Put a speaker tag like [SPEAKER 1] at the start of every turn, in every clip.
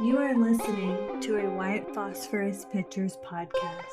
[SPEAKER 1] You are listening to a White Phosphorus Pictures podcast.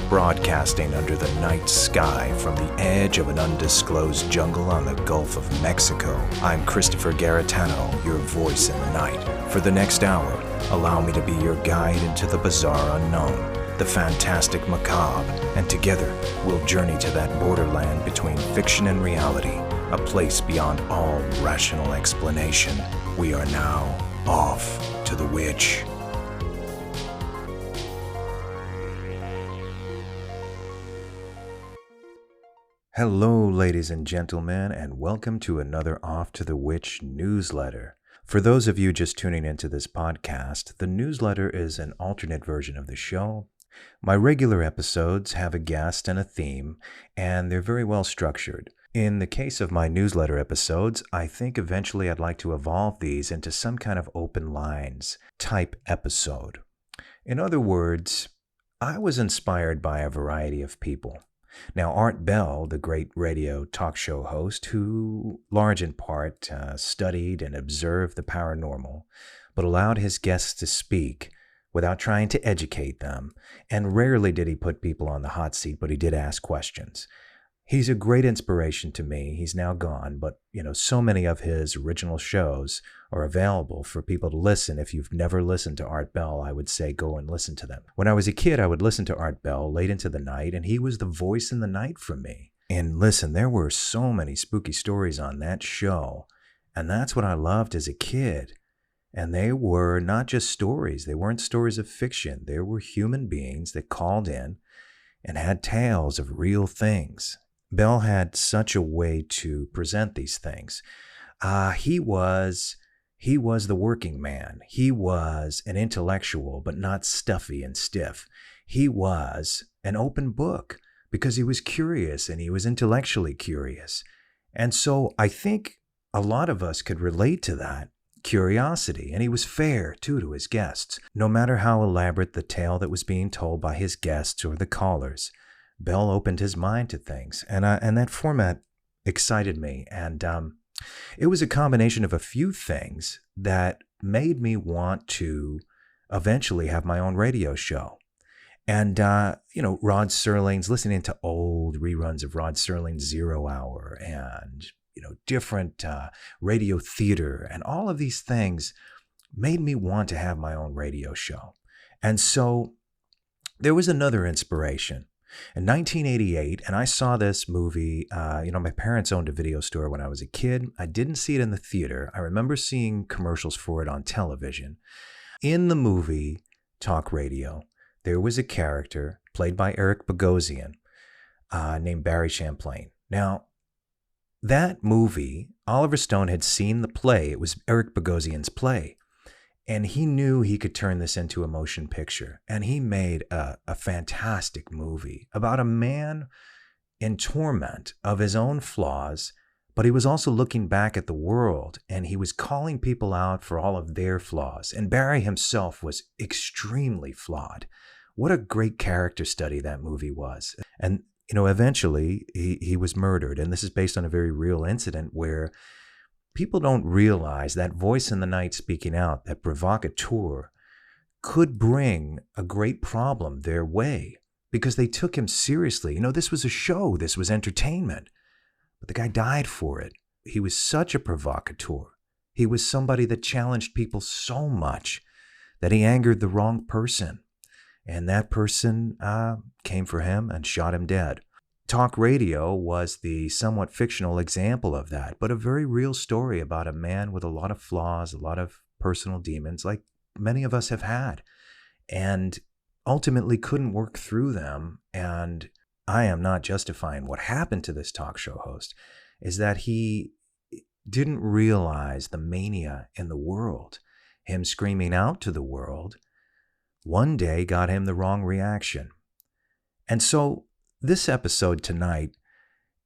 [SPEAKER 2] Broadcasting under the night sky from the edge of an undisclosed jungle on the Gulf of Mexico, I'm Christopher Garitano, your voice in the night. For the next hour, allow me to be your guide into the bizarre unknown, the fantastic macabre, and together we'll journey to that borderland between fiction and reality, a place beyond all rational explanation. We are now off to the witch. Hello, ladies and gentlemen, and welcome to another Off to the Witch newsletter. For those of you just tuning into this podcast, the newsletter is an alternate version of the show. My regular episodes have a guest and a theme, and they're very well structured. In the case of my newsletter episodes, I think eventually I'd like to evolve these into some kind of open lines type episode. In other words, I was inspired by a variety of people. Now, Art Bell, the great radio talk show host, who, large in part, studied and observed the paranormal, but allowed his guests to speak without trying to educate them, and rarely did he put people on the hot seat, but he did ask questions. He's a great inspiration to me. He's now gone, but so many of his original shows are available for people to listen. If you've never listened to Art Bell, I would say go and listen to them. When I was a kid, I would listen to Art Bell late into the night, and he was the voice in the night for me. And listen, there were so many spooky stories on that show, and that's what I loved as a kid. And they were not just stories. They weren't stories of fiction. They were human beings that called in and had tales of real things. Bell had such a way to present these things. He was the working man. He was an intellectual, but not stuffy and stiff. He was an open book because he was curious and he was intellectually curious. And so I think a lot of us could relate to that curiosity. And he was fair, too, to his guests. No matter how elaborate the tale that was being told by his guests or the callers, Bell opened his mind to things, and that format excited me. And it was a combination of a few things that made me want to eventually have my own radio show. And, Rod Serling's, listening to old reruns of Rod Serling's 0 Hour and, different radio theater, and all of these things made me want to have my own radio show. And so there was another inspiration. In 1988, and I saw this movie, my parents owned a video store when I was a kid. I didn't see it in the theater. I remember seeing commercials for it on television. In the movie Talk Radio, there was a character played by Eric Bogosian named Barry Champlain. Now, that movie, Oliver Stone had seen the play. It was Eric Bogosian's play. And he knew he could turn this into a motion picture. And he made a fantastic movie about a man in torment of his own flaws, but he was also looking back at the world, and he was calling people out for all of their flaws. And Barry himself was extremely flawed. What a great character study that movie was. And, eventually he was murdered. And this is based on a very real incident where people don't realize that voice in the night speaking out, that provocateur, could bring a great problem their way because they took him seriously. This was a show. This was entertainment. But the guy died for it. He was such a provocateur. He was somebody that challenged people so much that he angered the wrong person. And that person came for him and shot him dead. Talk Radio was the somewhat fictional example of that, but a very real story about a man with a lot of flaws, a lot of personal demons, like many of us have had, and ultimately couldn't work through them. And I am not justifying what happened to this talk show host, is that he didn't realize the mania in the world. Him screaming out to the world one day got him the wrong reaction. And so this episode tonight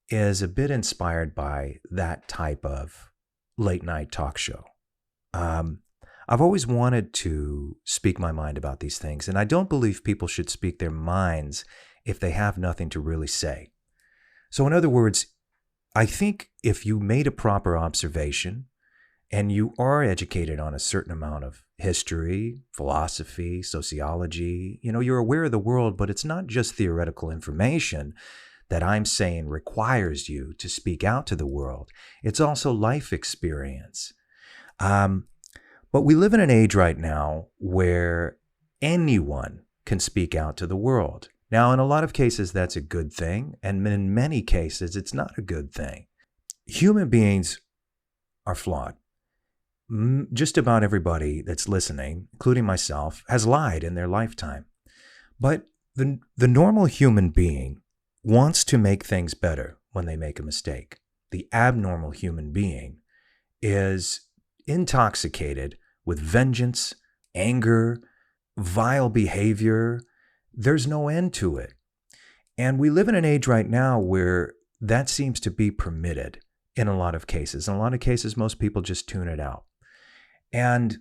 [SPEAKER 2] is a bit inspired by that type of late night talk show. I've always wanted to speak my mind about these things, and I don't believe people should speak their minds if they have nothing to really say. So in other words, I think if you made a proper observation and you are educated on a certain amount of history, philosophy, sociology, you're aware of the world, but it's not just theoretical information that I'm saying requires you to speak out to the world. It's also life experience. But we live in an age right now where anyone can speak out to the world. Now, in a lot of cases, that's a good thing. And in many cases, it's not a good thing. Human beings are flawed. Just about everybody that's listening, including myself, has lied in their lifetime. But the normal human being wants to make things better when they make a mistake. The abnormal human being is intoxicated with vengeance, anger, vile behavior. There's no end to it. And we live in an age right now where that seems to be permitted in a lot of cases. In a lot of cases, most people just tune it out. And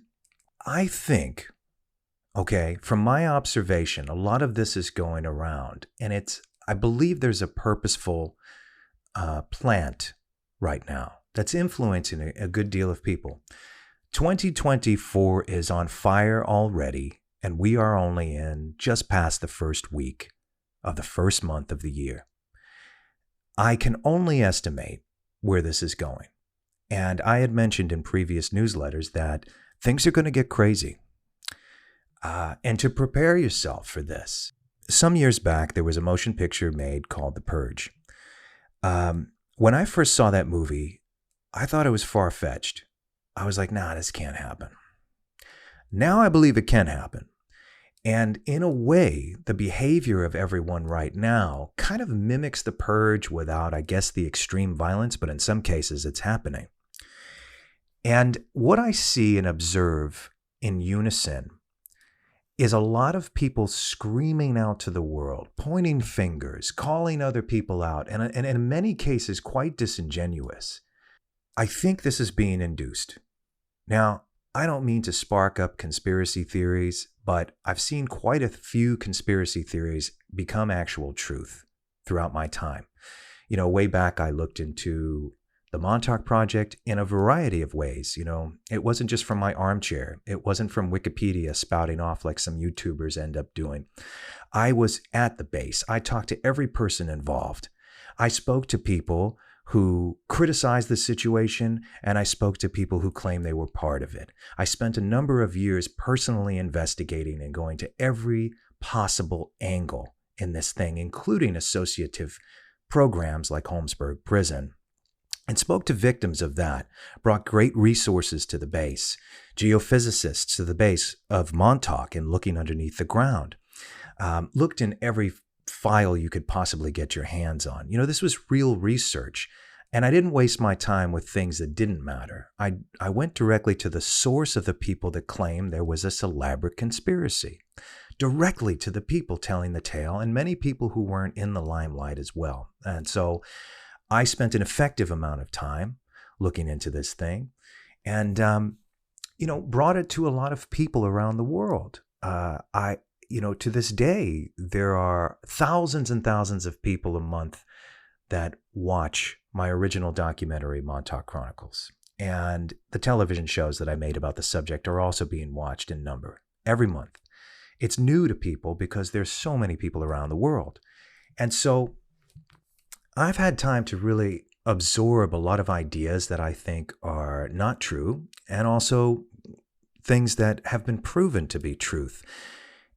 [SPEAKER 2] I think, from my observation, a lot of this is going around. And I believe there's a purposeful plant right now that's influencing a good deal of people. 2024 is on fire already, and we are only in just past the first week of the first month of the year. I can only estimate where this is going. And I had mentioned in previous newsletters that things are going to get crazy. And to prepare yourself for this, some years back, there was a motion picture made called The Purge. When I first saw that movie, I thought it was far-fetched. I was like, nah, this can't happen. Now I believe it can happen. And in a way, the behavior of everyone right now kind of mimics The Purge without, I guess, the extreme violence, but in some cases it's happening. And what I see and observe in unison is a lot of people screaming out to the world, pointing fingers, calling other people out, and in many cases quite disingenuous. I think this is being induced. Now, I don't mean to spark up conspiracy theories, but I've seen quite a few conspiracy theories become actual truth throughout my time. Way back I looked into the Montauk Project in a variety of ways. It wasn't just from my armchair. It wasn't from Wikipedia spouting off like some YouTubers end up doing. I was at the base. I talked to every person involved. I spoke to people who criticized the situation, and I spoke to people who claimed they were part of it. I spent a number of years personally investigating and going to every possible angle in this thing, including associative programs like Holmesburg Prison, and spoke to victims of that, brought great resources to the base, geophysicists to the base of Montauk and looking underneath the ground, looked in every file you could possibly get your hands on. This was real research, and I didn't waste my time with things that didn't matter. I went directly to the source of the people that claimed there was this elaborate conspiracy, directly to the people telling the tale, and many people who weren't in the limelight as well. And so I spent an effective amount of time looking into this thing and, brought it to a lot of people around the world. To this day, there are thousands and thousands of people a month that watch my original documentary, Montauk Chronicles. And the television shows that I made about the subject are also being watched in number every month. It's new to people because there's so many people around the world. And so I've had time to really absorb a lot of ideas that I think are not true, and also things that have been proven to be truth.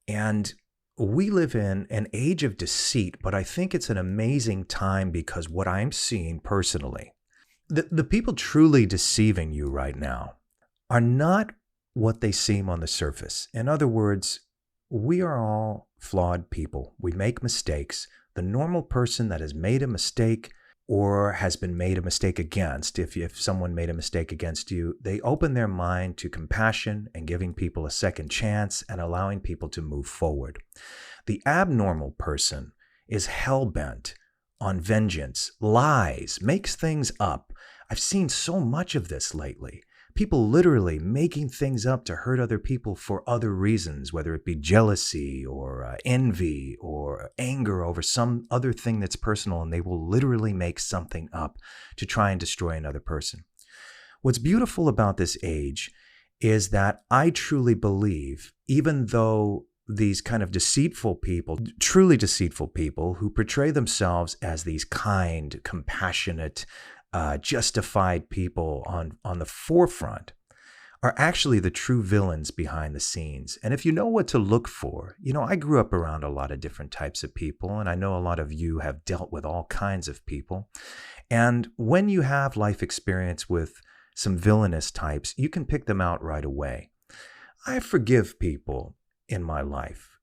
[SPEAKER 2] And we live in an age of deceit, but I think it's an amazing time because what I'm seeing personally, the people truly deceiving you right now are not what they seem on the surface. In other words, we are all flawed people. We make mistakes. The normal person that has made a mistake or has been made a mistake against, if someone made a mistake against you, they open their mind to compassion and giving people a second chance and allowing people to move forward. The abnormal person is hell-bent on vengeance, lies, makes things up. I've seen so much of this lately. People literally making things up to hurt other people for other reasons, whether it be jealousy or envy or anger over some other thing that's personal, and they will literally make something up to try and destroy another person. What's beautiful about this age is that I truly believe, even though these kind of deceitful people, truly deceitful people who portray themselves as these kind, compassionate, justified people on the forefront are actually the true villains behind the scenes. And if you know what to look for, I grew up around a lot of different types of people, and I know a lot of you have dealt with all kinds of people. And when you have life experience with some villainous types, you can pick them out right away. I forgive people in my life.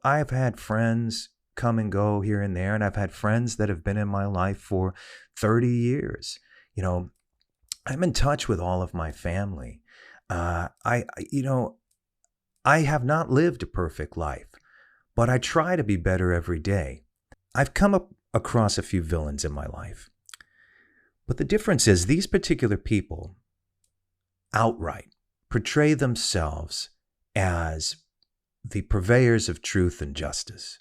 [SPEAKER 2] I've had friends come and go here and there, and I've had friends that have been in my life for 30 years. I'm in touch with all of my family. I have not lived a perfect life, but I try to be better every day. I've come across a few villains in my life. But the difference is these particular people outright portray themselves as the purveyors of truth and justice.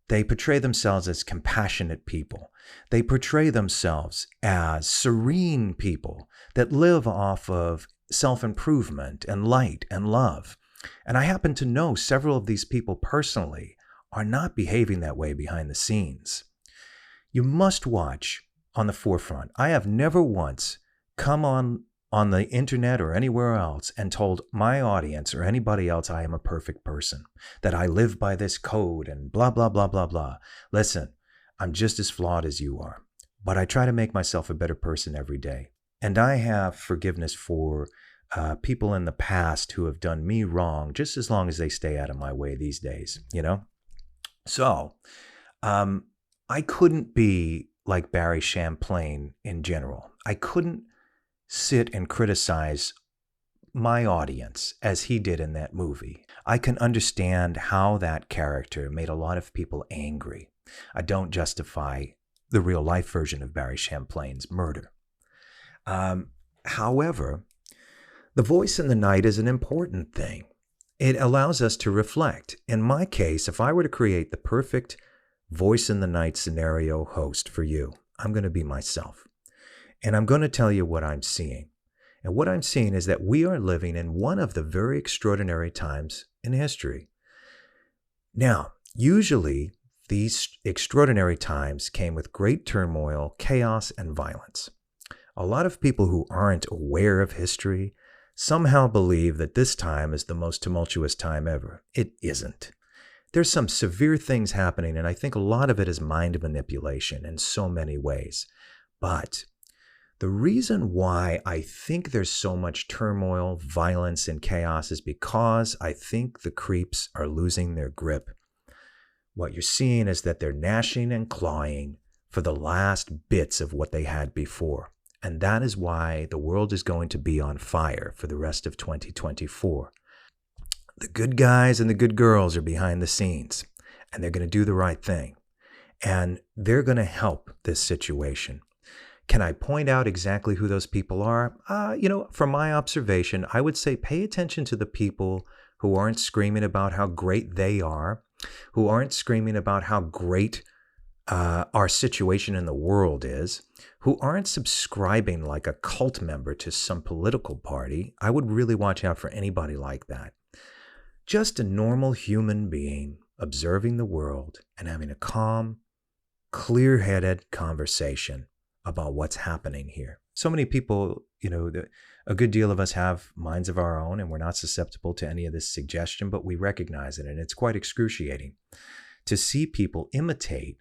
[SPEAKER 2] They portray themselves as compassionate people. They portray themselves as serene people that live off of self-improvement and light and love. And I happen to know several of these people personally are not behaving that way behind the scenes. You must watch on the forefront. I have never once come on the internet or anywhere else and told my audience or anybody else I am a perfect person, that I live by this code and blah, blah, blah, blah, blah. Listen, I'm just as flawed as you are, but I try to make myself a better person every day. And I have forgiveness for people in the past who have done me wrong, just as long as they stay out of my way these days, So, I couldn't be like Barry Champlain in general. I couldn't sit and criticize my audience as he did in that movie. I can understand how that character made a lot of people angry. I don't justify the real life version of Barry Champlain's murder. However, the voice in the night is an important thing. It allows us to reflect. In my case, if I were to create the perfect voice in the night scenario host for you, I'm going to be myself. And I'm going to tell you what I'm seeing. And what I'm seeing is that we are living in one of the very extraordinary times in history. Now, usually these extraordinary times came with great turmoil, chaos, and violence. A lot of people who aren't aware of history somehow believe that this time is the most tumultuous time ever. It isn't. There's some severe things happening, and I think a lot of it is mind manipulation in so many ways. But the reason why I think there's so much turmoil, violence, and chaos is because I think the creeps are losing their grip. What you're seeing is that they're gnashing and clawing for the last bits of what they had before. And that is why the world is going to be on fire for the rest of 2024. The good guys and the good girls are behind the scenes, and they're going to do the right thing. And they're going to help this situation. Can I point out exactly who those people are? From my observation, I would say pay attention to the people who aren't screaming about how great they are, who aren't screaming about how great our situation in the world is, who aren't subscribing like a cult member to some political party. I would really watch out for anybody like that. Just a normal human being observing the world and having a calm, clear-headed conversation about what's happening here. So many people, a good deal of us have minds of our own, and we're not susceptible to any of this suggestion, but we recognize it, and it's quite excruciating to see people imitate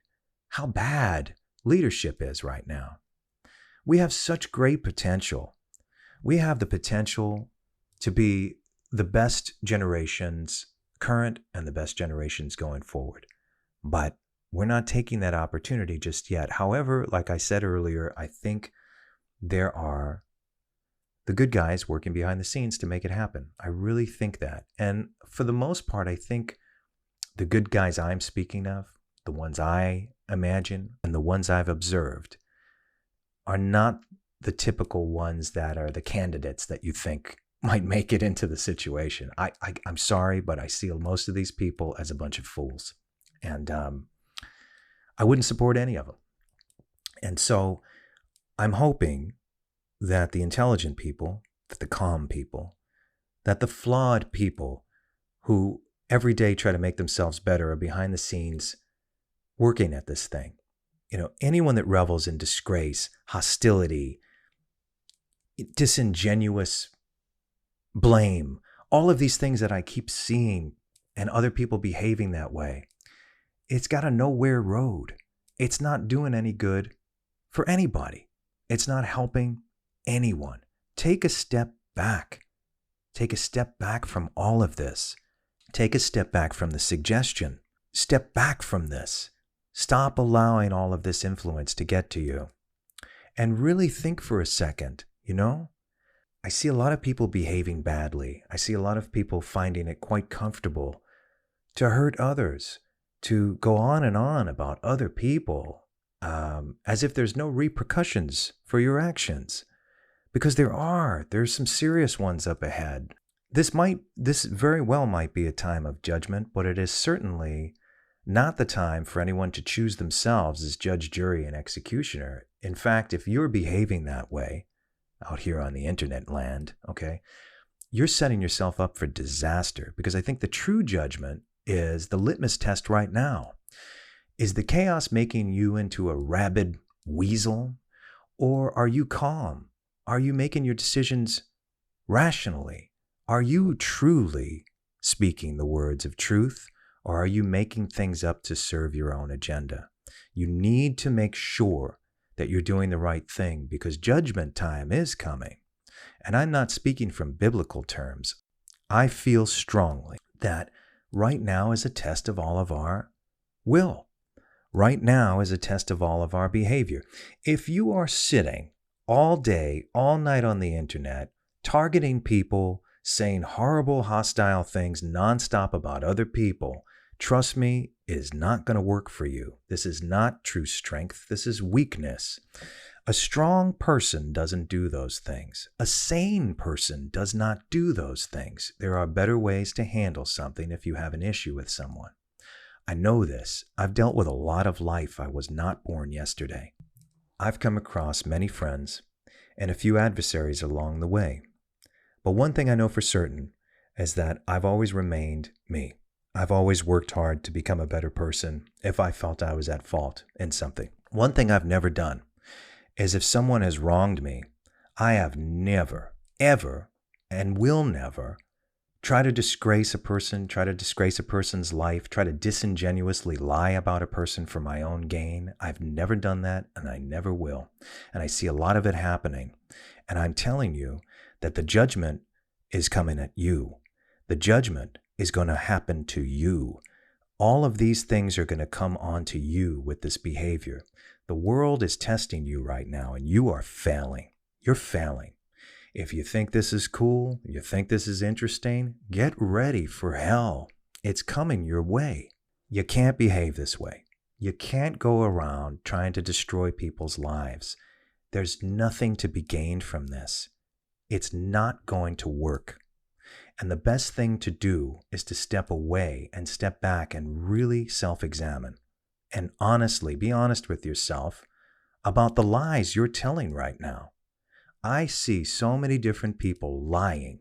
[SPEAKER 2] how bad leadership is right now. We have such great potential. We have the potential to be the best generations current and the best generations going forward. But we're not taking that opportunity just yet. However, like I said earlier, I think there are the good guys working behind the scenes to make it happen. I really think that. And for the most part, I think the good guys I'm speaking of, the ones I imagine and the ones I've observed are not the typical ones that are the candidates that you think might make it into the situation. I'm sorry, but I see most of these people as a bunch of fools. And I wouldn't support any of them. And so I'm hoping that the intelligent people, that the calm people, that the flawed people who every day try to make themselves better are behind the scenes working at this thing. You know, anyone that revels in disgrace, hostility, disingenuous blame, all of these things that I keep seeing and other people behaving that way, it's got a nowhere road. It's not doing any good for anybody. It's not helping anyone. Take a step back. Take a step back from all of this. Take a step back from the suggestion. Step back from this. Stop allowing all of this influence to get to you. And really think for a second, you know? I see a lot of people behaving badly. I see a lot of people finding it quite comfortable to hurt others, to go on and on about other people, as if there's no repercussions for your actions. Because there's some serious ones up ahead. This very well might be a time of judgment, but it is certainly not the time for anyone to choose themselves as judge, jury, and executioner. In fact, if you're behaving that way out here on the internet land, okay, you're setting yourself up for disaster, because I think the true judgment is the litmus test right now. Is the chaos making you into a rabid weasel, or are you calm? Are you making your decisions rationally? Are you truly speaking the words of truth, or are you making things up to serve your own agenda? You need to make sure that you're doing the right thing, because judgment time is coming. And I'm not speaking from biblical terms. I feel strongly that right now is a test of all of our will. Right now is a test of all of our behavior. If you are sitting all day, all night on the internet, targeting people, saying horrible, hostile things nonstop about other people, trust me, it is not going to work for you. This is not true strength. This is weakness. A strong person doesn't do those things. A sane person does not do those things. There are better ways to handle something if you have an issue with someone. I know this. I've dealt with a lot of life. I was not born yesterday. I've come across many friends and a few adversaries along the way. But one thing I know for certain is that I've always remained me. I've always worked hard to become a better person if I felt I was at fault in something. One thing I've never done is, if someone has wronged me, I have never, ever, and will never try to disgrace a person, try to disgrace a person's life, try to disingenuously lie about a person for my own gain. I've never done that, and I never will. And I see a lot of it happening. And I'm telling you that the judgment is coming at you. The judgment is going to happen to you. All of these things are going to come onto you with this behavior. The world is testing you right now, and you are failing. You're failing. If you think this is cool, you think this is interesting, get ready for hell. It's coming your way. You can't behave this way. You can't go around trying to destroy people's lives. There's nothing to be gained from this. It's not going to work. And the best thing to do is to step away and step back and really self-examine. And honestly, be honest with yourself about the lies you're telling right now. I see so many different people lying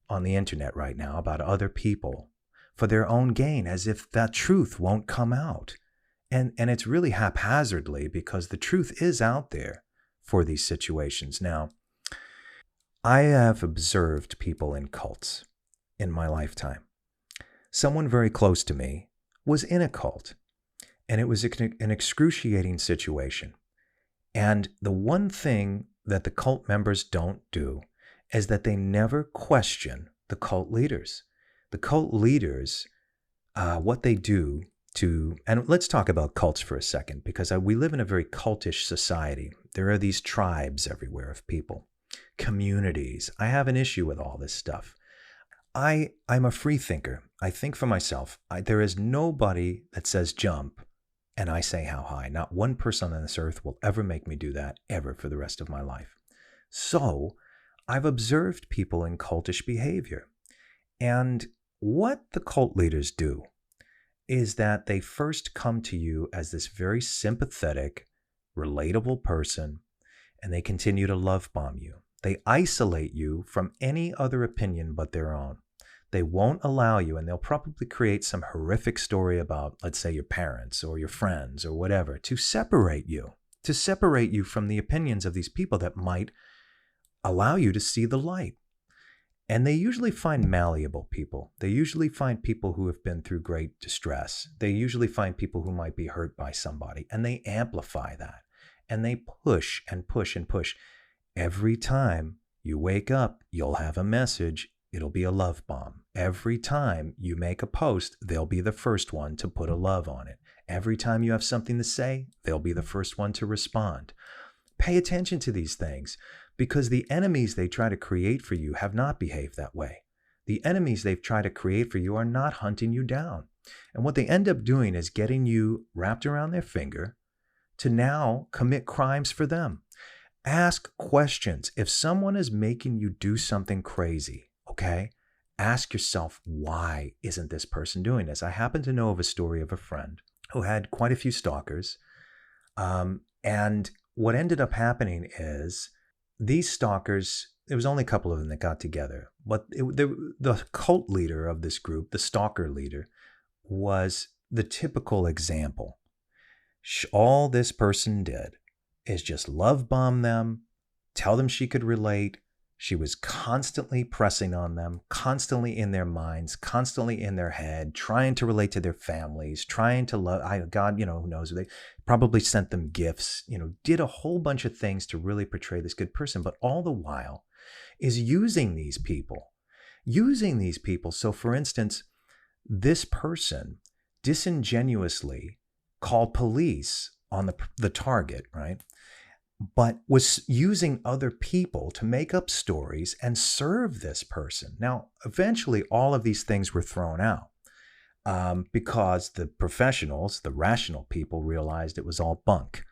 [SPEAKER 2] on the internet right now about other people for their own gain, as if that truth won't come out. And it's really haphazardly, because the truth is out there for these situations. Now, I have observed people in cults in my lifetime. Someone very close to me was in a cult, and it was an excruciating situation. And the one thing that the cult members don't do is that they never question the cult leaders. The cult leaders, what they do to, and let's talk about cults for a second, because we live in a very cultish society. There are these tribes everywhere of people, communities. I have an issue with all this stuff. I'm a free thinker. I think for myself. There is nobody that says jump And I say how high. Not one person on this earth will ever make me do that, ever, for the rest of my life. So I've observed people in cultish behavior. And what the cult leaders do is that they first come to you as this very sympathetic, relatable person, and they continue to love bomb you. They isolate you from any other opinion but their own. They won't allow you, and they'll probably create some horrific story about, let's say, your parents or your friends or whatever, to separate you from the opinions of these people that might allow you to see the light. And they usually find malleable people. They usually find people who have been through great distress. They usually find people who might be hurt by somebody, and they amplify that. And they push and push and push. Every time you wake up, you'll have a message. It'll be a love bomb. Every time you make a post, they'll be the first one to put a love on it. Every time you have something to say, they'll be the first one to respond. Pay attention to these things, because the enemies they try to create for you have not behaved that way. The enemies they've tried to create for you are not hunting you down. And what they end up doing is getting you wrapped around their finger to now commit crimes for them. Ask questions. If someone is making you do something crazy, okay, ask yourself, why isn't this person doing this? I happen to know of a story of a friend who had quite a few stalkers. And what ended up happening is these stalkers, there was only a couple of them that got together. But the cult leader of this group, the stalker leader, was the typical example. All this person did is just love bomb them, tell them she could relate. She was constantly pressing on them, constantly in their minds, constantly in their head, trying to relate to their families, trying to love. God, who knows? They probably sent them gifts, did a whole bunch of things to really portray this good person, but all the while is using these people. So, for instance, this person disingenuously called police on the target, right? But was using other people to make up stories and serve this person. Now, eventually, all of these things were thrown out because the professionals, the rational people, realized it was all bunk.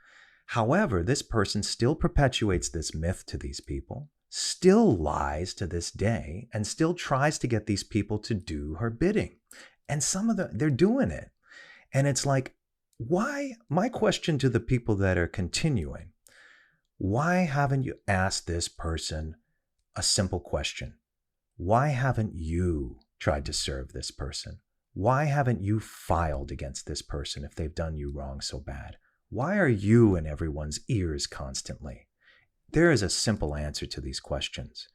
[SPEAKER 2] However, this person still perpetuates this myth to these people, still lies to this day, and still tries to get these people to do her bidding. And some of them, they're doing it. And it's like, why? My question to the people that are continuing, why haven't you asked this person a simple question? Why haven't you tried to serve this person? Why haven't you filed against this person if they've done you wrong so bad? Why are you in everyone's ears constantly? There is a simple answer to these questions,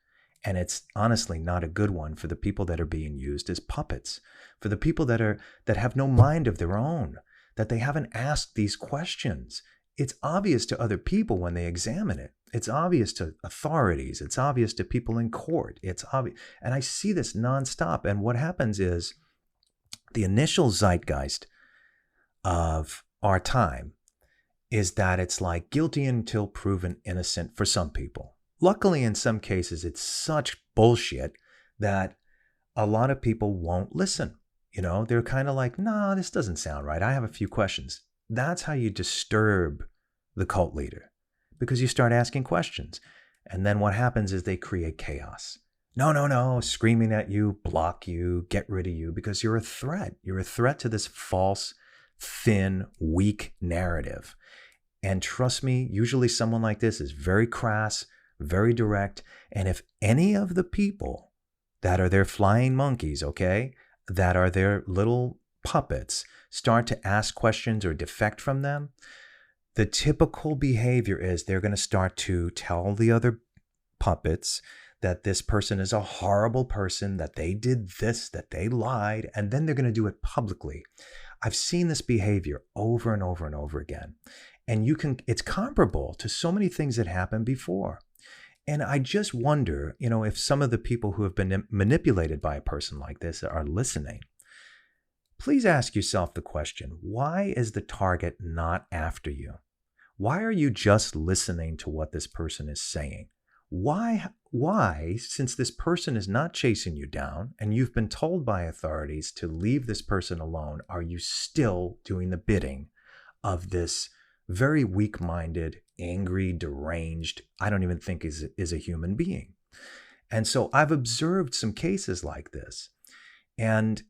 [SPEAKER 2] and it's honestly not a good one for the people that are being used as puppets, for the people that have no mind of their own, that they haven't asked these questions. It's obvious to other people when they examine it. It's obvious to authorities. It's obvious to people in court. It's obvious. And I see this nonstop. And what happens is the initial zeitgeist of our time is that it's like guilty until proven innocent for some people. Luckily, in some cases, it's such bullshit that a lot of people won't listen. They're kind of like, nah, this doesn't sound right. I have a few questions. That's how you disturb the cult leader, because you start asking questions. And then what happens is they create chaos. No, screaming at you, block you, get rid of you, because you're a threat. You're a threat to this false, thin, weak narrative. And trust me, usually someone like this is very crass, very direct. And if any of the people that are their flying monkeys, okay, that are their little puppets, start to ask questions or defect from them, the typical behavior is they're going to start to tell the other puppets that this person is a horrible person, that they did this, that they lied, and then they're going to do it publicly. I've seen this behavior over and over and over again. And it's comparable to so many things that happened before. And I just wonder, if some of the people who have been manipulated by a person like this are listening. Please ask yourself the question, why is the target not after you? Why are you just listening to what this person is saying? Why, since this person is not chasing you down and you've been told by authorities to leave this person alone, are you still doing the bidding of this very weak-minded, angry, deranged, I don't even think is a human being. And so I've observed some cases like this. And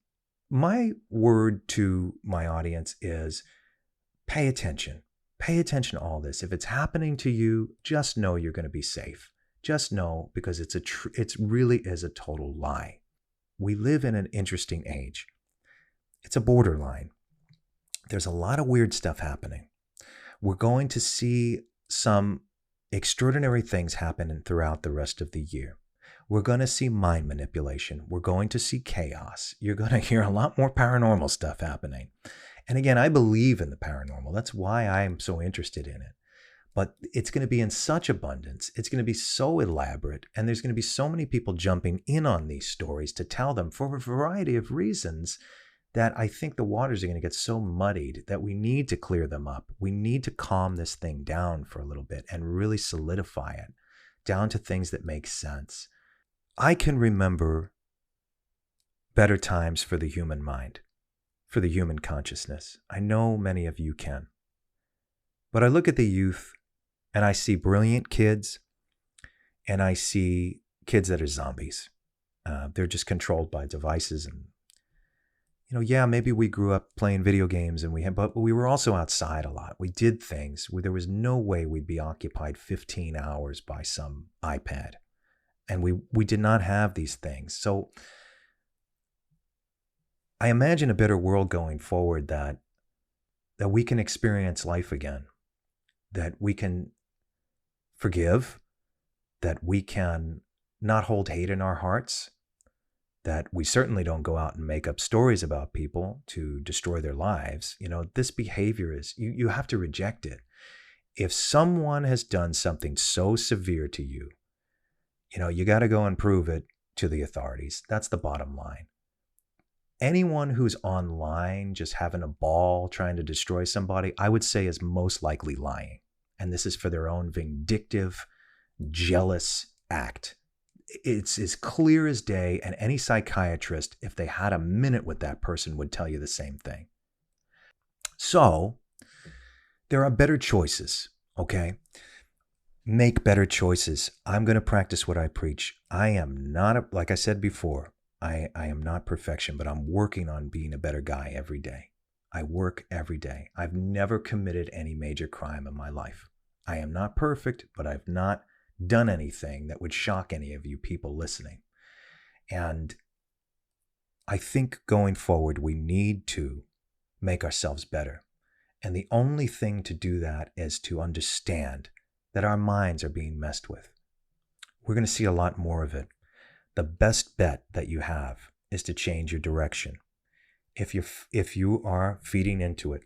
[SPEAKER 2] my word to my audience is pay attention. Pay attention to all this. If it's happening to you, just know you're going to be safe. Just know, because it really is a total lie. We live in an interesting age. It's a borderline. There's a lot of weird stuff happening. We're going to see some extraordinary things happen throughout the rest of the year. We're going to see mind manipulation. We're going to see chaos. You're going to hear a lot more paranormal stuff happening. And again, I believe in the paranormal. That's why I'm so interested in it. But it's going to be in such abundance. It's going to be so elaborate. And there's going to be so many people jumping in on these stories to tell them for a variety of reasons that I think the waters are going to get so muddied that we need to clear them up. We need to calm this thing down for a little bit and really solidify it down to things that make sense. I can remember better times for the human mind, for the human consciousness. I know many of you can. But I look at the youth and I see brilliant kids and I see kids that are zombies. They're just controlled by devices. And, yeah, maybe we grew up playing video games but we were also outside a lot. We did things. There was no way we'd be occupied 15 hours by some iPad. And we did not have these things. So I imagine a better world going forward that we can experience life again, that we can forgive, that we can not hold hate in our hearts, that we certainly don't go out and make up stories about people to destroy their lives. This behavior is, you have to reject it. If someone has done something so severe to you, you got to go and prove it to the authorities. That's the bottom line. Anyone who's online just having a ball trying to destroy somebody, I would say is most likely lying. And this is for their own vindictive, jealous act. It's as clear as day, and any psychiatrist, if they had a minute with that person, would tell you the same thing. So there are better choices, okay? Make better choices. I'm going to practice what I preach. I am not, like I said before, I am not perfection, but I'm working on being a better guy every day. I work every day. I've never committed any major crime in my life. I am not perfect, but I've not done anything that would shock any of you people listening. And I think going forward, we need to make ourselves better. And the only thing to do that is to understand that our minds are being messed with. We're going to see a lot more of it. The best bet that you have is to change your direction. If you are feeding into it,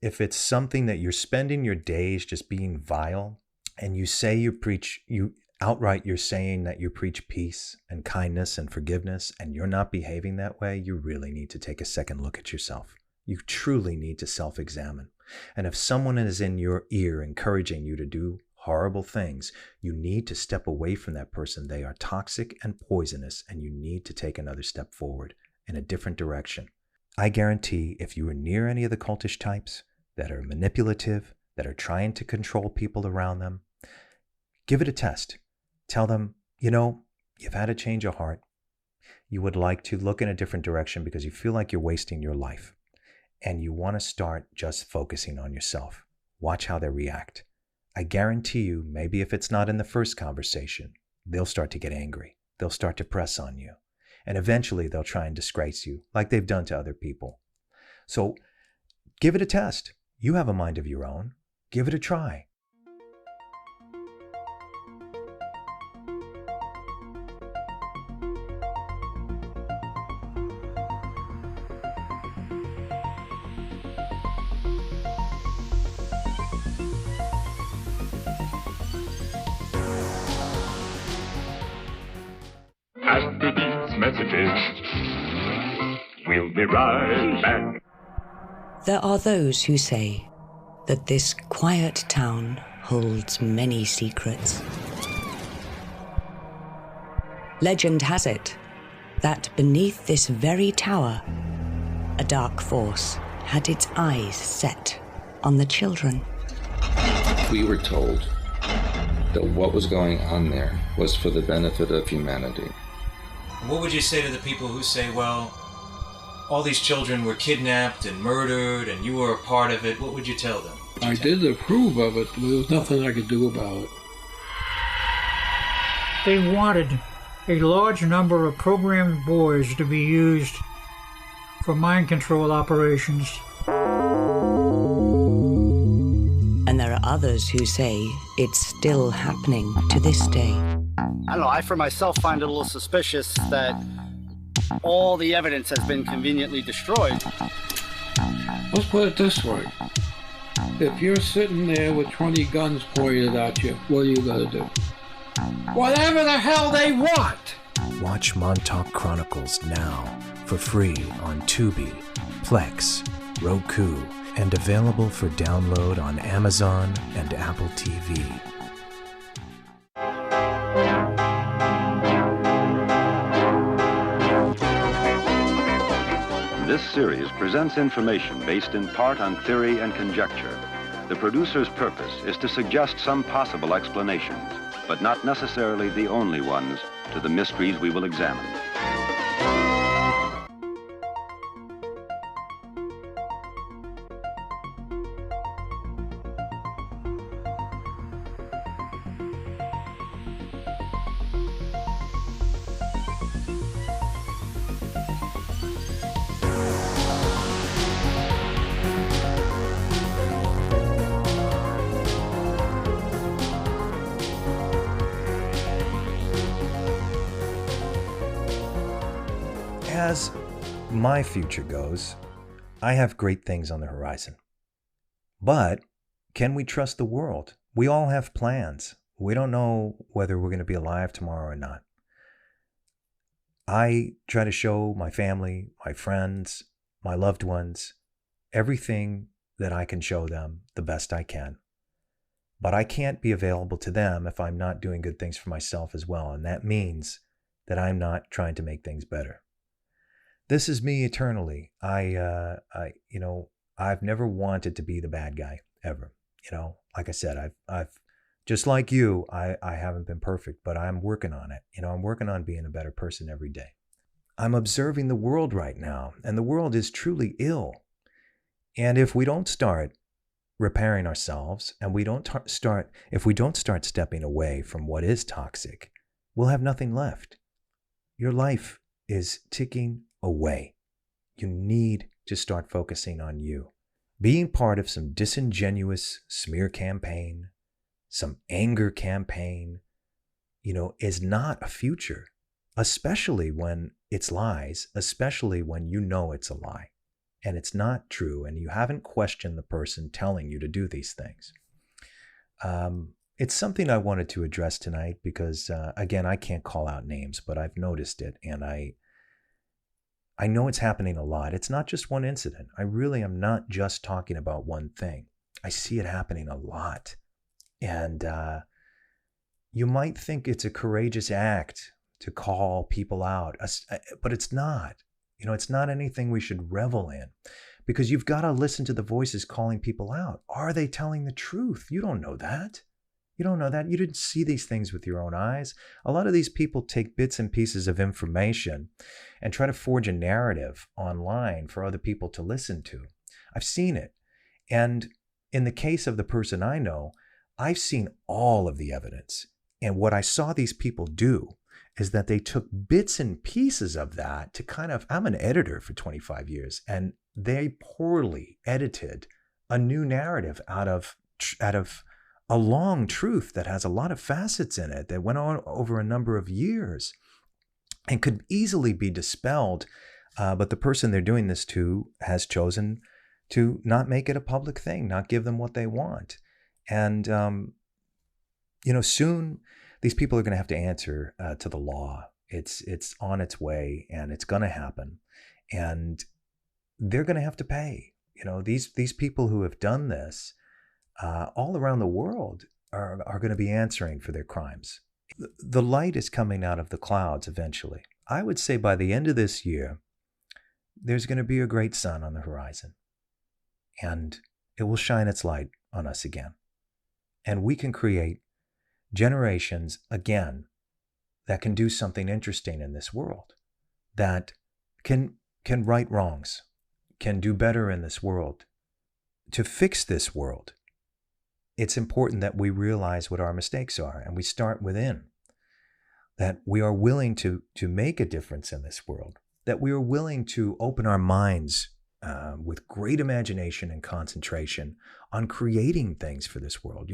[SPEAKER 2] if it's something that you're spending your days just being vile, and you say you're saying that you preach peace and kindness and forgiveness, and you're not behaving that way, you really need to take a second look at yourself. You truly need to self-examine. And if someone is in your ear encouraging you to do horrible things, you need to step away from that person. They are toxic and poisonous, and you need to take another step forward in a different direction. I guarantee if you are near any of the cultish types that are manipulative, that are trying to control people around them, give it a test. Tell them, you've had a change of heart. You would like to look in a different direction because you feel like you're wasting your life. And you want to start just focusing on yourself. Watch how they react. I guarantee you, maybe if it's not in the first conversation, they'll start to get angry. They'll start to press on you. And eventually they'll try and disgrace you like they've done to other people. So give it a test. You have a mind of your own. Give it a try.
[SPEAKER 3] After these messages, we'll be right back.
[SPEAKER 4] There are those who say that this quiet town holds many secrets. Legend has it that beneath this very tower, a dark force had its eyes set on the children.
[SPEAKER 5] We were told that what was going on there was for the benefit of humanity.
[SPEAKER 6] What would you say to the people who say, well, all these children were kidnapped and murdered and you were a part of it? What would you tell them?
[SPEAKER 7] I did approve of it, but there was nothing I could do about it.
[SPEAKER 8] They wanted a large number of programmed boys to be used for mind control operations.
[SPEAKER 4] And there are others who say it's still happening to this day.
[SPEAKER 9] I don't know, I for myself find it a little suspicious that all the evidence has been conveniently destroyed.
[SPEAKER 7] Let's put it this way. If you're sitting there with 20 guns pointed at you, what are you going to do? Whatever the hell they want!
[SPEAKER 2] Watch Montauk Chronicles now for free on Tubi, Plex, Roku, and available for download on Amazon and Apple TV.
[SPEAKER 10] This series presents information based in part on theory and conjecture. The producer's purpose is to suggest some possible explanations, but not necessarily the only ones, to the mysteries we will examine.
[SPEAKER 2] As my future goes, I have great things on the horizon. But can we trust the world? We all have plans. We don't know whether we're going to be alive tomorrow or not. I try to show my family, my friends, my loved ones, everything that I can show them the best I can. But I can't be available to them if I'm not doing good things for myself as well. And that means that I'm not trying to make things better. This is me eternally. I've never wanted to be the bad guy ever. Like I said, I've just like you, I haven't been perfect, but I'm working on it. I'm working on being a better person every day. I'm observing the world right now, and the world is truly ill. And if we don't start repairing ourselves, and if we don't start stepping away from what is toxic, we'll have nothing left. Your life is ticking away. You need to start focusing on you. Being part of some disingenuous smear campaign, some anger campaign, is not a future, especially when it's lies, especially when you know it's a lie and it's not true and you haven't questioned the person telling you to do these things. It's something I wanted to address tonight because, again, I can't call out names, but I've noticed it and I know it's happening a lot. It's not just one incident. I really am not just talking about one thing. I see it happening a lot. And you might think it's a courageous act to call people out, but it's not. It's not anything we should revel in because you've got to listen to the voices calling people out. Are they telling the truth? You don't know that. You don't know that. You didn't see these things with your own eyes. A lot of these people take bits and pieces of information and try to forge a narrative online for other people to listen to. I've seen it. And in the case of the person I know, I've seen all of the evidence. And what I saw these people do is that they took bits and pieces of that to I'm an editor for 25 years, and they poorly edited a new narrative out of a long truth that has a lot of facets in it that went on over a number of years and could easily be dispelled. But the person they're doing this to has chosen to not make it a public thing, not give them what they want. And, soon these people are going to have to answer to the law. It's on its way and it's going to happen. And they're going to have to pay. These people who have done this, all around the world are going to be answering for their crimes. The light is coming out of the clouds eventually. I would say by the end of this year, there's going to be a great sun on the horizon. And it will shine its light on us again. And we can create generations again that can do something interesting in this world, that can right wrongs, can do better in this world. To fix this world, it's important that we realize what our mistakes are, and we start within, that we are willing to make a difference in this world, that we are willing to open our minds with great imagination and concentration on creating things for this world.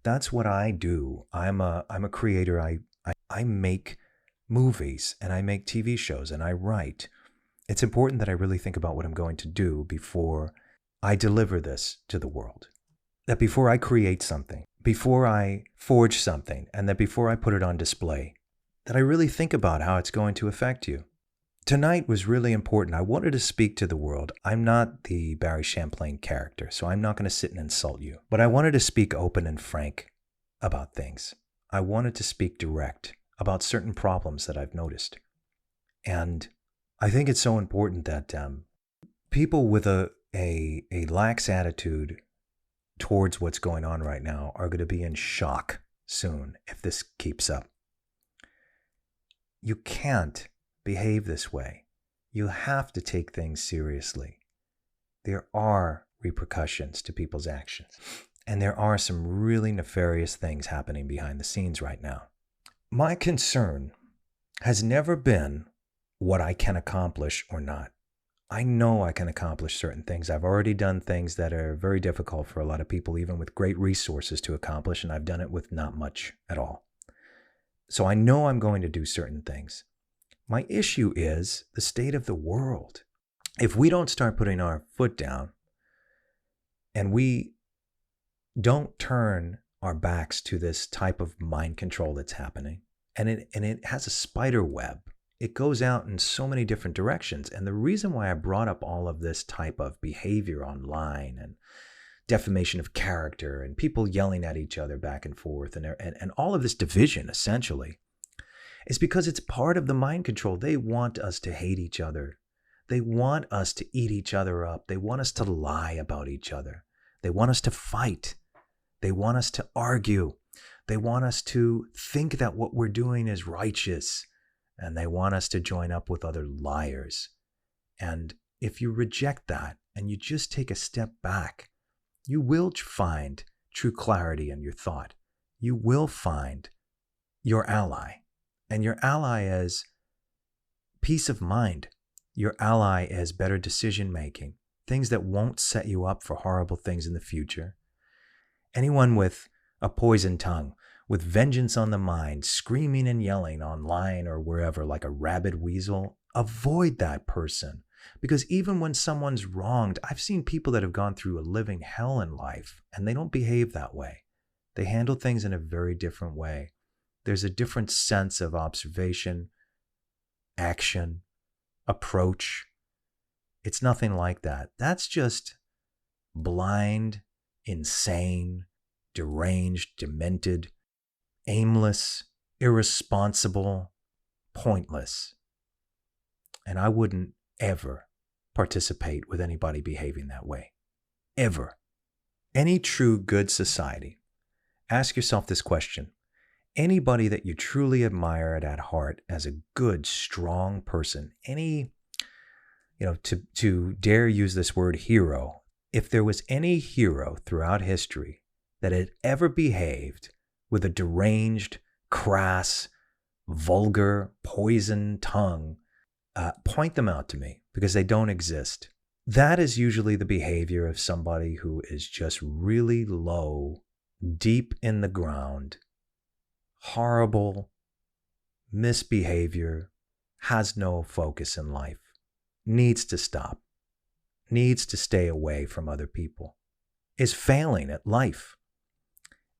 [SPEAKER 2] That's what I do. I'm a creator. I make movies and I make TV shows and I write. It's important that I really think about what I'm going to do before I deliver this to the world. That before I create something, before I forge something, and that before I put it on display, that I really think about how it's going to affect you. Tonight was really important. I wanted to speak to the world. I'm not the Barry Champlain character, so I'm not going to sit and insult you. But I wanted to speak open and frank about things. I wanted to speak direct about certain problems that I've noticed. And I think it's so important that people with a lax attitude towards what's going on right now are going to be in shock soon if this keeps up. You can't behave this way. You have to take things seriously. There are repercussions to people's actions, and there are some really nefarious things happening behind the scenes right now. My concern has never been what I can accomplish or not. I know I can accomplish certain things. I've already done things that are very difficult for a lot of people, even with great resources to accomplish, and I've done it with not much at all. So I know I'm going to do certain things. My issue is the state of the world. If we don't start putting our foot down and we don't turn our backs to this type of mind control that's happening, and it has a spider web. It goes out in so many different directions. And the reason why I brought up all of this type of behavior online and defamation of character and people yelling at each other back and forth and all of this division essentially is because it's part of the mind control. They want us to hate each other. They want us to eat each other up. They want us to lie about each other. They want us to fight. They want us to argue. They want us to think that what we're doing is righteous. And they want us to join up with other liars. And if you reject that and you just take a step back, you will find true clarity in your thought. You will find your ally. And your ally is peace of mind. Your ally is better decision making, things that won't set you up for horrible things in the future. Anyone with a poisoned tongue, with vengeance on the mind, screaming and yelling online or wherever like a rabid weasel, avoid that person. Because even when someone's wronged, I've seen people that have gone through a living hell in life, and they don't behave that way. They handle things in a very different way. There's a different sense of observation, action, approach. It's nothing like that. That's just blind, insane, deranged, demented, aimless, irresponsible, pointless. And I wouldn't ever participate with anybody behaving that way. Ever. Any true good society, ask yourself this question. Anybody that you truly admire at heart as a good, strong person, to dare use this word hero, if there was any hero throughout history that had ever behaved with a deranged, crass, vulgar, poisoned tongue, point them out to me, because they don't exist. That is usually the behavior of somebody who is just really low, deep in the ground, horrible, misbehavior, has no focus in life, needs to stop, needs to stay away from other people, is failing at life.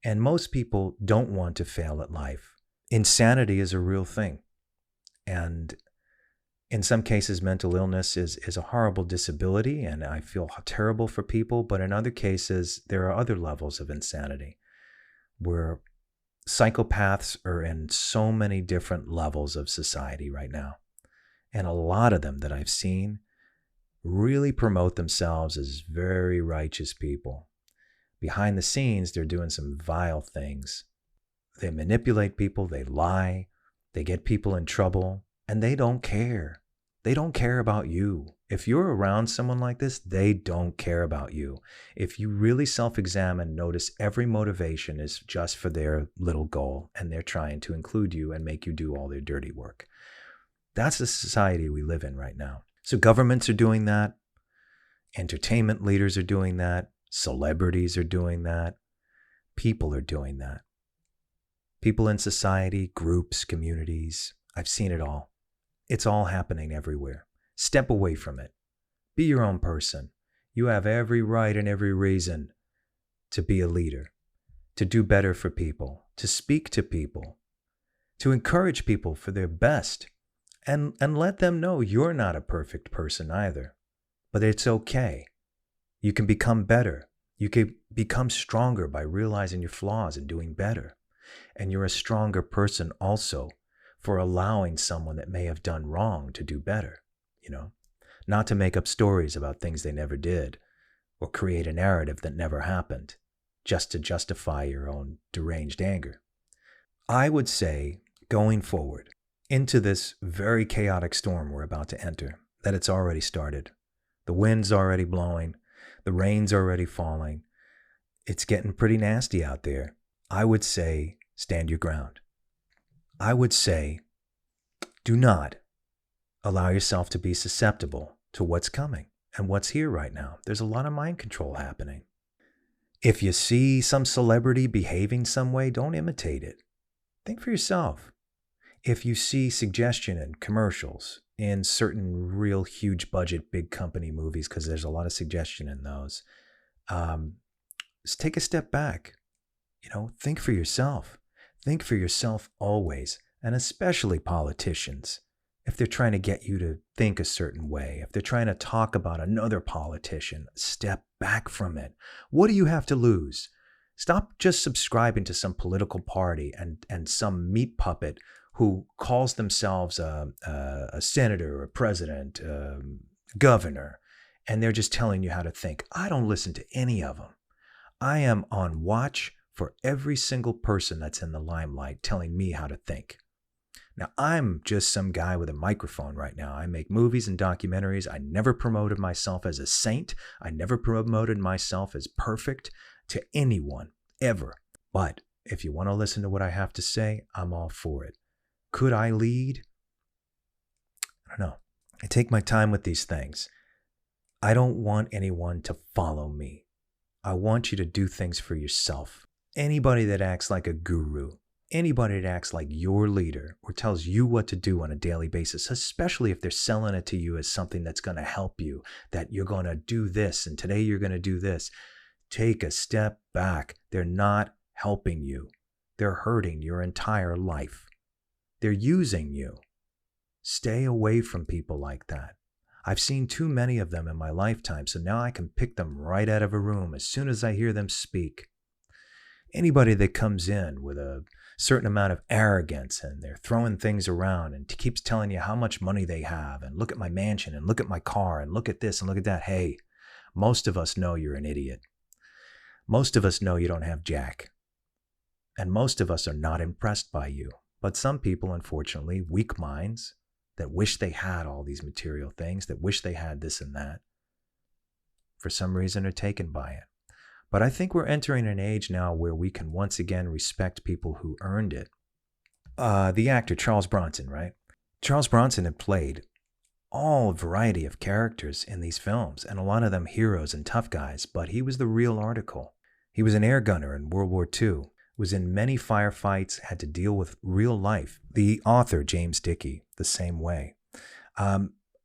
[SPEAKER 2] And most people don't want to fail at life. Insanity is a real thing. And in some cases, mental illness is a horrible disability, and I feel terrible for people. But in other cases, there are other levels of insanity where psychopaths are in so many different levels of society right now. And a lot of them that I've seen really promote themselves as very righteous people. Behind the scenes, they're doing some vile things. They manipulate people, they lie, they get people in trouble, and they don't care. They don't care about you. If you're around someone like this, they don't care about you. If you really self-examine, notice every motivation is just for their little goal, and they're trying to include you and make you do all their dirty work. That's the society we live in right now. So governments are doing that. Entertainment leaders are doing that. Celebrities are doing that. People are doing that. People in society, groups, communities. I've seen it all. It's all happening everywhere. Step away from it. Be your own person. You have every right and every reason to be a leader, to do better for people, to speak to people, to encourage people for their best, and let them know you're not a perfect person either. But it's okay. You can become better. You can become stronger by realizing your flaws and doing better. And you're a stronger person also for allowing someone that may have done wrong to do better, not to make up stories about things they never did or create a narrative that never happened just to justify your own deranged anger. I would say, going forward into this very chaotic storm we're about to enter, that it's already started. The wind's already blowing. The rain's already falling. It's getting pretty nasty out there. I would say, stand your ground. I would say, do not allow yourself to be susceptible to what's coming and what's here right now. There's a lot of mind control happening. If you see some celebrity behaving some way, don't imitate it. Think for yourself. If you see suggestion in commercials, in certain real huge budget, big company movies, because there's a lot of suggestion in those, just take a step back. Think for yourself. Think for yourself always, and especially politicians. If they're trying to get you to think a certain way, if they're trying to talk about another politician, step back from it. What do you have to lose? Stop just subscribing to some political party and some meat puppet who calls themselves a senator, a president, governor, and they're just telling you how to think. I don't listen to any of them. I am on watch for every single person that's in the limelight telling me how to think. Now, I'm just some guy with a microphone right now. I make movies and documentaries. I never promoted myself as a saint. I never promoted myself as perfect to anyone, ever. But if you want to listen to what I have to say, I'm all for it. Could I lead? I don't know. I take my time with these things. I don't want anyone to follow me. I want you to do things for yourself. Anybody that acts like a guru, anybody that acts like your leader or tells you what to do on a daily basis, especially if they're selling it to you as something that's going to help you, that you're going to do this and today you're going to do this, take a step back. They're not helping you. They're hurting your entire life. They're using you. Stay away from people like that. I've seen too many of them in my lifetime, so now I can pick them right out of a room as soon as I hear them speak. Anybody that comes in with a certain amount of arrogance and they're throwing things around and keeps telling you how much money they have and look at my mansion and look at my car and look at this and look at that. Hey, most of us know you're an idiot. Most of us know you don't have jack. And most of us are not impressed by you. But some people, unfortunately, weak minds that wish they had all these material things, that wish they had this and that, for some reason are taken by it. But I think we're entering an age now where we can once again respect people who earned it. The actor Charles Bronson, right? Charles Bronson had played all variety of characters in these films, and a lot of them heroes and tough guys, but he was the real article. He was an air gunner in World War II, was in many firefights, had to deal with real life. The author, James Dickey, the same way. I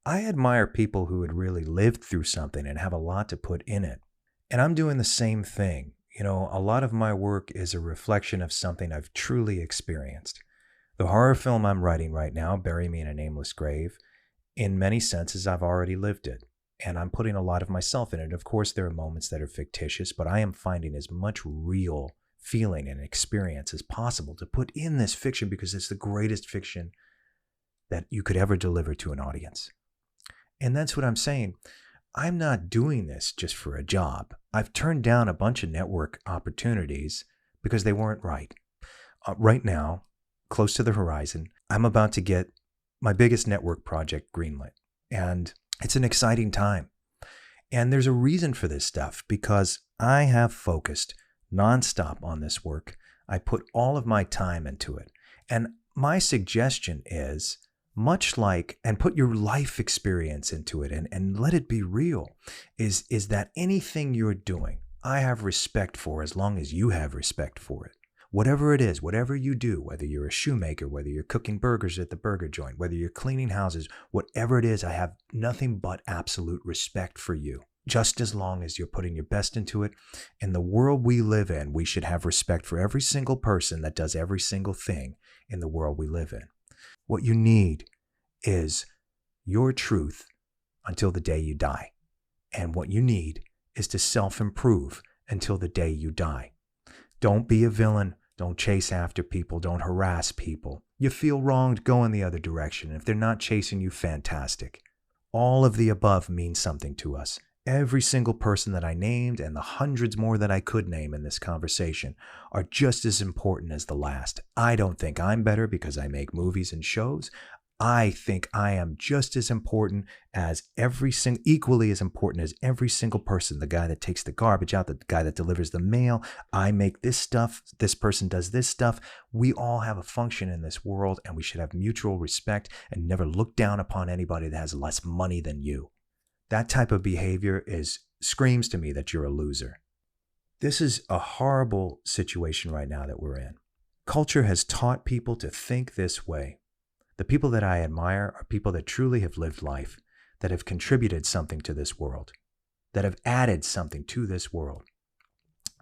[SPEAKER 2] admire people who had really lived through something and have a lot to put in it. And I'm doing the same thing. A lot of my work is a reflection of something I've truly experienced. The horror film I'm writing right now, Bury Me in a Nameless Grave, in many senses, I've already lived it. And I'm putting a lot of myself in it. Of course, there are moments that are fictitious, but I am finding as much real feeling and experience as possible to put in this fiction because it's the greatest fiction that you could ever deliver to an audience. And that's what I'm saying. I'm not doing this just for a job. I've turned down a bunch of network opportunities because they weren't right. Right now, close to the horizon, I'm about to get my biggest network project greenlit. And it's an exciting time. And there's a reason for this stuff, because I have focused nonstop on this work. I put all of my time into it. And my suggestion is, much like, and put your life experience into it and let it be real, is that anything you're doing, I have respect for as long as you have respect for it. Whatever it is, whatever you do, whether you're a shoemaker, whether you're cooking burgers at the burger joint, whether you're cleaning houses, whatever it is, I have nothing but absolute respect for you. Just as long as you're putting your best into it. In the world we live in, we should have respect for every single person that does every single thing in the world we live in. What you need is your truth until the day you die. And what you need is to self-improve until the day you die. Don't be a villain. Don't chase after people. Don't harass people. You feel wronged, go in the other direction. If they're not chasing you, fantastic. All of the above means something to us. Every single person that I named and the hundreds more that I could name in this conversation are just as important as the last. I don't think I'm better because I make movies and shows. I think I am just as important as equally as important as every single person. The guy that takes the garbage out, the guy that delivers the mail. I make this stuff. This person does this stuff. We all have a function in this world, and we should have mutual respect and never look down upon anybody that has less money than you. That type of behavior screams to me that you're a loser. This is a horrible situation right now that we're in. Culture has taught people to think this way. The people that I admire are people that truly have lived life, that have contributed something to this world, that have added something to this world.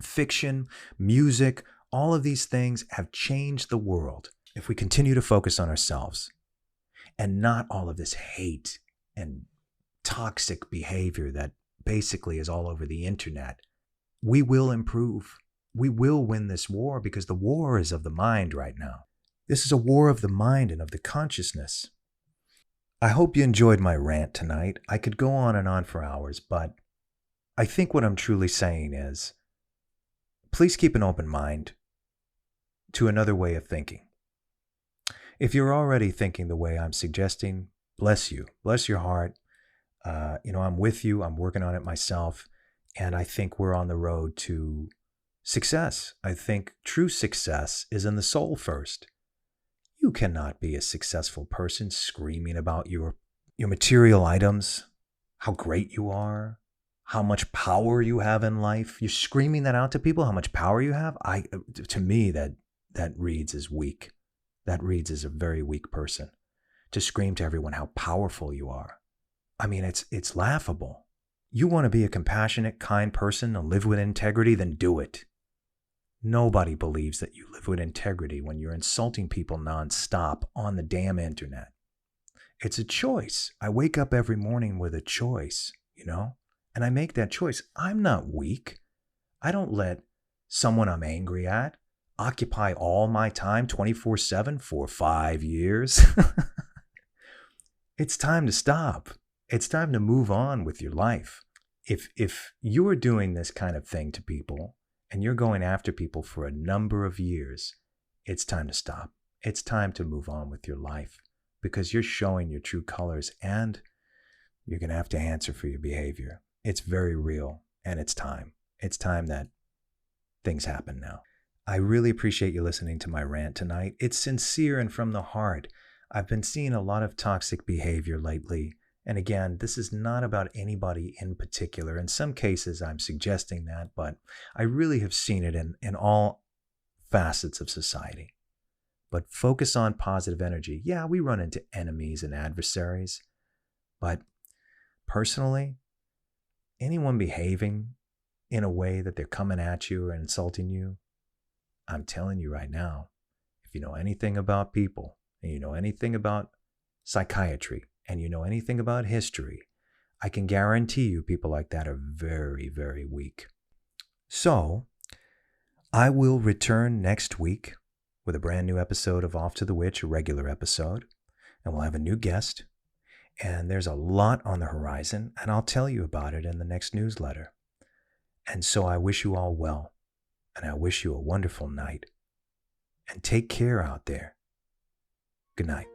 [SPEAKER 2] Fiction, music, all of these things have changed the world. If we continue to focus on ourselves and not all of this hate and toxic behavior that basically is all over the internet, we will improve. We will win this war, because the war is of the mind right now. This is a war of the mind and of the consciousness. I hope you enjoyed my rant tonight. I could go on and on for hours, but I think what I'm truly saying is, please keep an open mind to another way of thinking. If you're already thinking the way I'm suggesting, bless you. Bless your heart. I'm with you. I'm working on it myself. And I think we're on the road to success. I think true success is in the soul first. You cannot be a successful person screaming about your material items, how great you are, how much power you have in life. You're screaming that out to people, how much power you have. To me, that reads as weak. That reads as a very weak person, to scream to everyone how powerful you are. I mean, it's laughable. You want to be a compassionate, kind person and live with integrity, then do it. Nobody believes that you live with integrity when you're insulting people nonstop on the damn internet. It's a choice. I wake up every morning with a choice, and I make that choice. I'm not weak. I don't let someone I'm angry at occupy all my time 24/7 for 5 years. It's time to stop. It's time to move on with your life. If you're doing this kind of thing to people, and you're going after people for a number of years, it's time to stop. It's time to move on with your life, because you're showing your true colors, and you're going to have to answer for your behavior. It's very real, and it's time. It's time that things happen now. I really appreciate you listening to my rant tonight. It's sincere and from the heart. I've been seeing a lot of toxic behavior lately. And again, this is not about anybody in particular. In some cases, I'm suggesting that, but I really have seen it in all facets of society. But focus on positive energy. Yeah, we run into enemies and adversaries, but personally, anyone behaving in a way that they're coming at you or insulting you, I'm telling you right now, if you know anything about people, and you know anything about psychiatry, and you know anything about history, I can guarantee you people like that are very, very weak. So, I will return next week with a brand new episode of Off to the Witch, a regular episode, and we'll have a new guest. And there's a lot on the horizon, and I'll tell you about it in the next newsletter. And so I wish you all well, and I wish you a wonderful night. And take care out there. Good night.